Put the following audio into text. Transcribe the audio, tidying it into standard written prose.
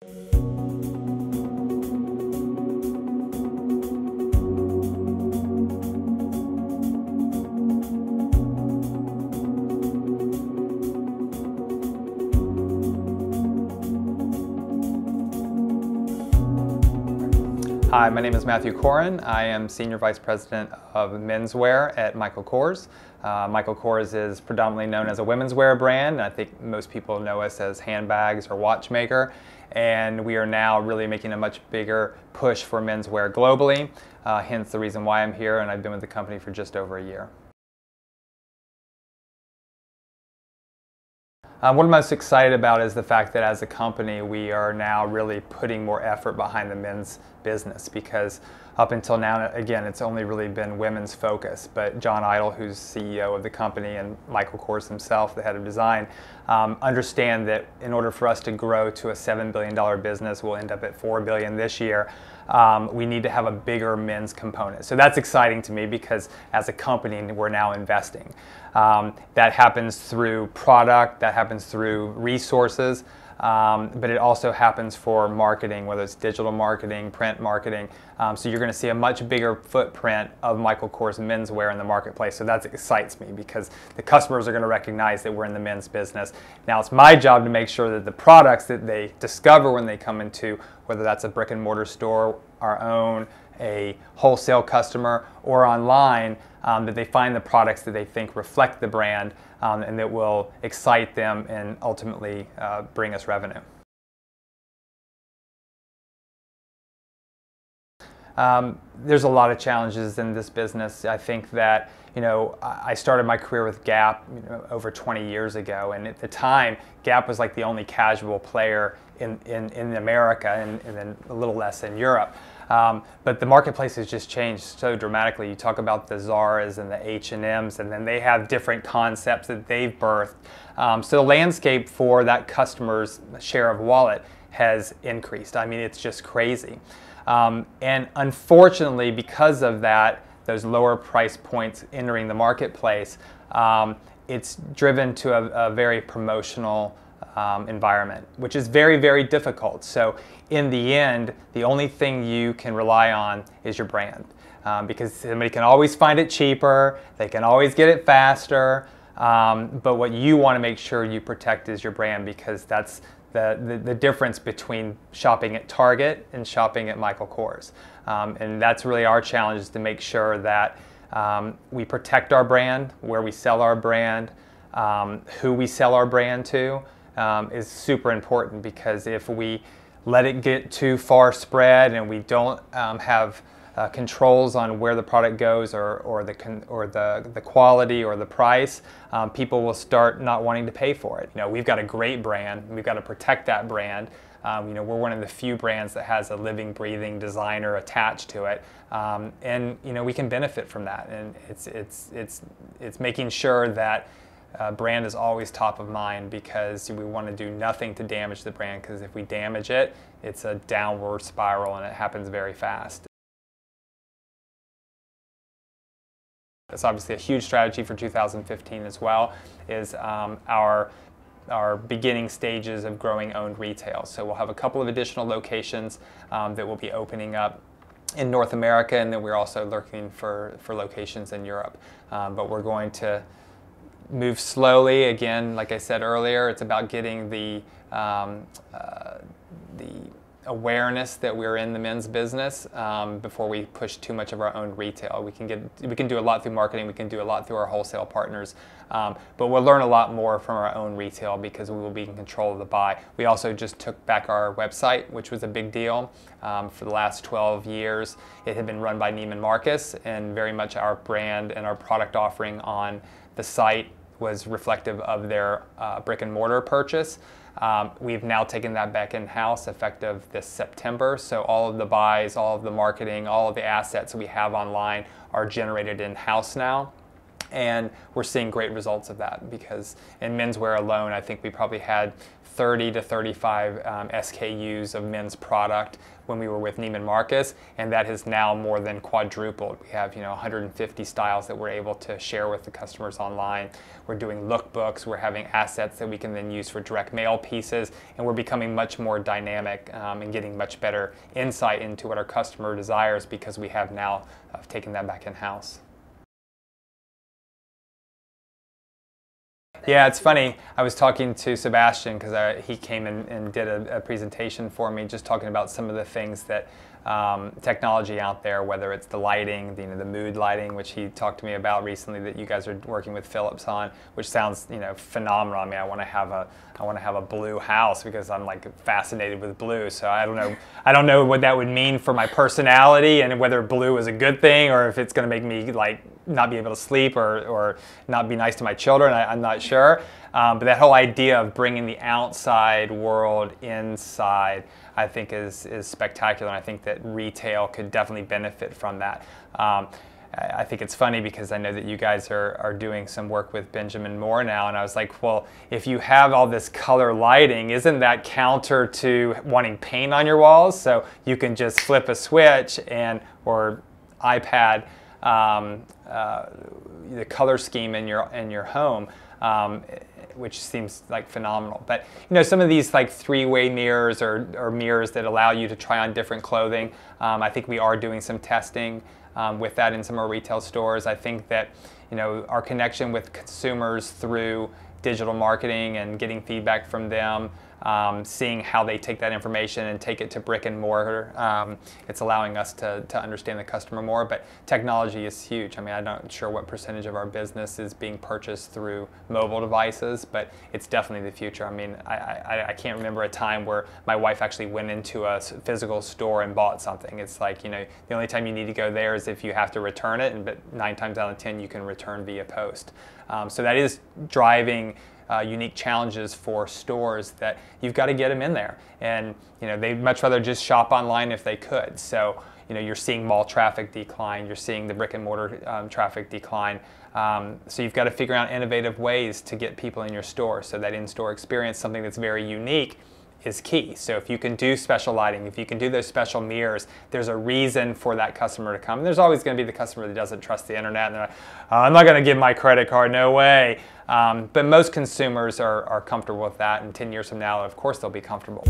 Hi, my name is Matthew Corin. I am Senior Vice President of Menswear at Michael Kors. Michael Kors is predominantly known as a women's wear brand. I think most people know us as handbags or watchmaker. And we are now really making a much bigger push for menswear globally, hence the reason why I'm here, and I've been with the company for just over a year. What I'm most excited about is the fact that as a company we are now really putting more effort behind the men's business, because up until now, again, it's only really been women's focus. But John Idle, who's CEO of the company, and Michael Kors himself, the head of design, understand that in order for us to grow to a $7 billion business, we'll end up at $4 billion this year, we need to have a bigger men's component. So that's exciting to me because as a company we're now investing. That happens through product, that happens through resources, but it also happens for marketing, whether it's digital marketing, print marketing. So you're going to see a much bigger footprint of Michael Kors menswear in the marketplace. So that excites me because the customers are going to recognize that we're in the men's business. Now it's my job to make sure that the products that they discover when they come into, whether that's a brick and mortar store, our own, a wholesale customer, or online, that they find the products that they think reflect the brand and that will excite them and ultimately bring us revenue. There's a lot of challenges in this business. I think that, I started my career with Gap over 20 years ago, and at the time Gap was like the only casual player in America, and then a little less in Europe. But the marketplace has just changed so dramatically. You talk about the Zaras and the H&Ms, and then they have different concepts that they've birthed. So the landscape for that customer's share of wallet has increased. I mean, it's just crazy. And unfortunately, because of that, those lower price points entering the marketplace, it's driven to a very promotional environment, which is very, very difficult. So in the end, the only thing you can rely on is your brand, because somebody can always find it cheaper, they can always get it faster, but what you want to make sure you protect is your brand, because that's the difference between shopping at Target and shopping at Michael Kors. And that's really our challenge, is to make sure that we protect our brand, where we sell our brand, who we sell our brand to, is super important, because if we let it get too far spread and we don't have controls on where the product goes, or the quality or the price, people will start not wanting to pay for it. We've got a great brand, we've got to protect that brand. We're one of the few brands that has a living, breathing designer attached to it, and we can benefit from that. And it's making sure that brand is always top of mind, because we want to do nothing to damage the brand, because if we damage it, it's a downward spiral and it happens very fast. It's obviously a huge strategy for 2015 as well, is our beginning stages of growing owned retail. So we'll have a couple of additional locations that will be opening up in North America, and then we're also looking for locations in Europe. But we're going to move slowly. Again, like I said earlier, it's about getting the awareness that we're in the men's business before we push too much of our own retail. We can do a lot through marketing, we can do a lot through our wholesale partners, but we'll learn a lot more from our own retail, because we will be in control of the buy. We also just took back our website, which was a big deal. For the last 12 years, it had been run by Neiman Marcus, and very much our brand and our product offering on the site was reflective of their brick and mortar purchase. We've now taken that back in-house effective this September, so all of the buys, all of the marketing, all of the assets we have online are generated in-house now. And we're seeing great results of that, because in menswear alone, I think we probably had 30 to 35 SKUs of men's product when we were with Neiman Marcus, and that has now more than quadrupled. We have 150 styles that we're able to share with the customers online. We're doing lookbooks, we're having assets that we can then use for direct mail pieces, and we're becoming much more dynamic and getting much better insight into what our customer desires, because we have now taken that back in-house. Yeah, it's funny. I was talking to Sebastian because he came in and did a presentation for me, just talking about some of the things that technology out there, whether it's the lighting, the mood lighting, which he talked to me about recently, that you guys are working with Philips on, which sounds phenomenal. I mean, I want to have a blue house because I'm like fascinated with blue. So I don't know what that would mean for my personality, and whether blue is a good thing or if it's going to make me like not be able to sleep or not be nice to my children. I'm not sure. But that whole idea of bringing the outside world inside, I think is spectacular. And I think that retail could definitely benefit from that. I think it's funny because I know that you guys are doing some work with Benjamin Moore now, and I was like, well, if you have all this color lighting, isn't that counter to wanting paint on your walls? So you can just flip a switch or iPad the color scheme in your home, which seems like phenomenal. But some of these like three-way mirrors or mirrors that allow you to try on different clothing, I think we are doing some testing with that in some of our retail stores. I think that our connection with consumers through digital marketing and getting feedback from them, seeing how they take that information and take it to brick and mortar. It's allowing us to understand the customer more, but technology is huge. I mean, I'm not sure what percentage of our business is being purchased through mobile devices, but it's definitely the future. I mean, I can't remember a time where my wife actually went into a physical store and bought something. It's like, the only time you need to go there is if you have to return it, but 9 times out of 10 you can return via post. So that is driving unique challenges for stores, that you've got to get them in there, and they'd much rather just shop online if they could. So you're seeing mall traffic decline, you're seeing the brick and mortar traffic decline. So you've got to figure out innovative ways to get people in your store, so that in-store experience, something that's very unique, is key. So if you can do special lighting, if you can do those special mirrors, there's a reason for that customer to come. And there's always going to be the customer that doesn't trust the internet, and they're like, I'm not going to give my credit card, no way. But most consumers are comfortable with that, and 10 years from now, of course, they'll be comfortable.